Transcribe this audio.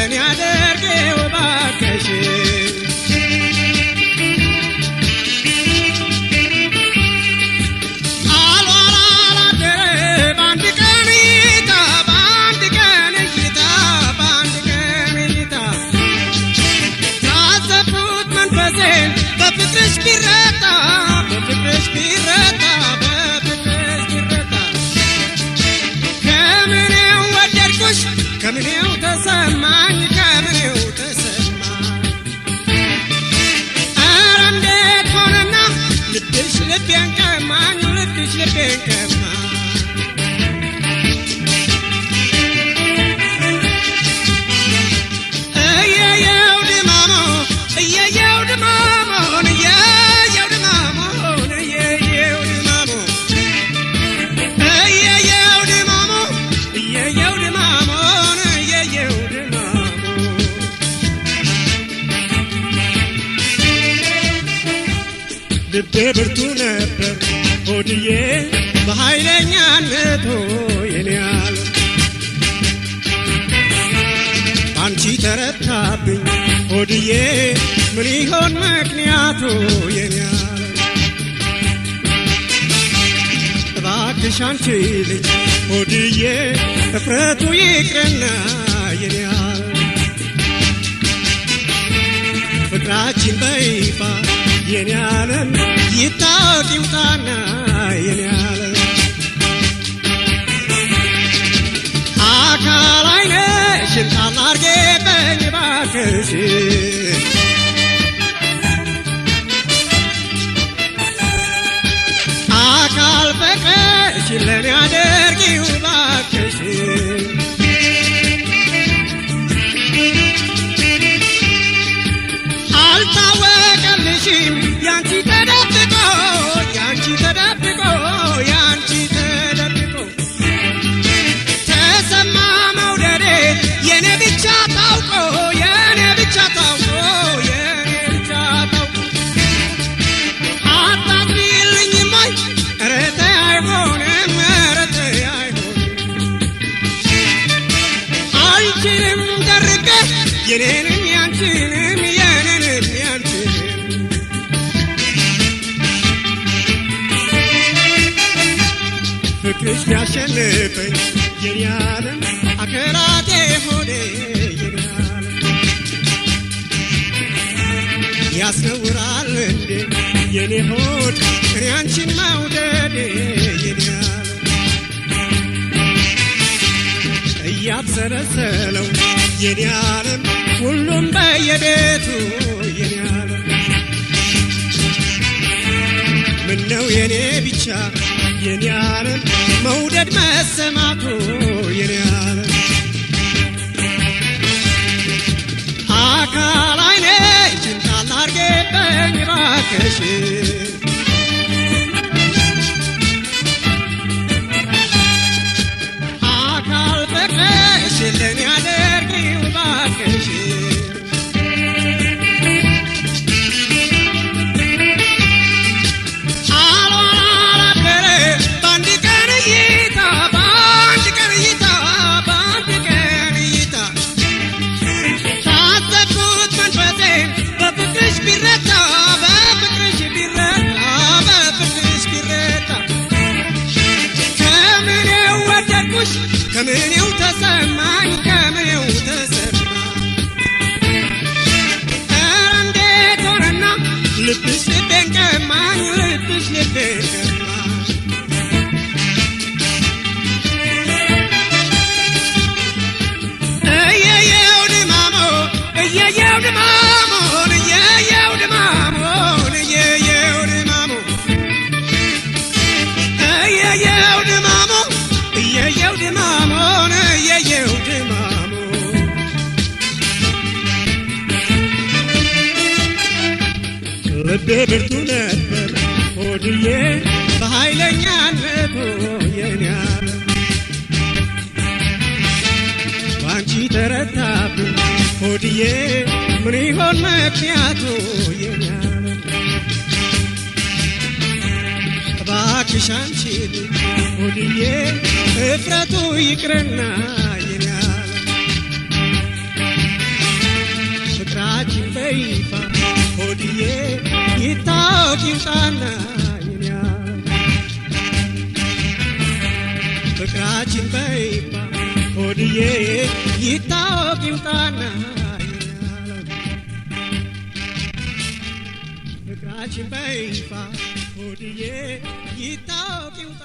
ለኔ አድርጊው እባክሽ ከምኔው ተሰማኝ ከምኔው ተሰማኝ ኧረ እንዴት ሆነና ልብሽ ልቤን ቀማኝ ልብሽ ልቤን ቀማኝ እየየው ድማሞ እየየው ድማሞን እየየው ድማሞን እየየው ድማሞ እየየው ድማሞ እየየው ድማሞ ልቤ ብርቱ ነበር ሆድዬ በኃይለኛነቱ የኔ ያለ አንቺ ተረታብኝ ሆድዬ ምን ይሆን ምክንያቱ የኔ ያለ እባክሽ አንቺ ልጅ ሆድዬ እፍረቱ ይቅርና የኔ ያለ ፍቅራችን በይፋ የኔ ዓለም ይታወቅ ይውጣና የኔ ዓለም አካል ዓይንሽን ጣል አድርጌብኝ እባክሽ አካል ፍቅርሽን ለኔ አድርጊው እባክሽ አልታወቀልሽም ያንቺ ተደብቆ ያንቺ ተደብቆ ያንቺ ተደብቆ ተሰማ መውደዴ የኔ ብቻ ታውቆ የኔ ብቻ ታውቆ የኔ ብቻ ታውቆ አታግቢልኝም ወይ ኧረ ተይ አይሆንም ኧረ ተይ አይሆንም አንቺንም ደርቤ የኔንም ያንቺንም የኔንም ያንቺንም ፍቅርሽ ያሸንፈኝ የኔ ዓለም አከራቴ ሆዴ የኔ ዓለም ያስነውራል እንዴ የኔ ሆድ እኔ አንቺን መውደዴ የኔ ዓለም እያብሰለሰለው የኔ ዓለም ሁሉም በየቤቱ የኔ ዓለም ምነው የኔ ብቻ የኔ ዓለም መውደድ መሰማቱ የኔ ዓለም አካል ዓይንሽን ጣል አድርጌብኝ እባክሽ አካል ፍቅርሽን ለኔ አድርጊው እባክሽ ከምኔው ተሰማኝ ከምኔው ተሰማኝ ኧረ እንዴት ሆነና ልብሽ ልቤን ቀማኝ ልብሽ ልቤን ቀማኝ እየየው ድማሞ እየየው ድማሞን እየየው ድማሞን እየየው ድማሞ እየየው ድማሞ እየየው ድማሞን እየየው ድማሞ ልቤ ብርቱ ነበር ሆድዬ በኃይለኛነቱ የኔ ዓለም ባንቺ ተረታብኝ ሆድዬ ምን ይሆን ምክንያቱ የኔ ዓለም እባክሽ አንቺ ልጅ ሆድዬ እፍረቱ ይቅርና የኔ ዓለም ፍቅራችን በይፋ ሆድዬ ይታወቅ ይውጣና የኔ ፍቅራችን በይፋ ሆድዬ ይታወቅ ይውጣና ፍቅራችን በይፋ ሆድዬ ይታወቅ ይውጣ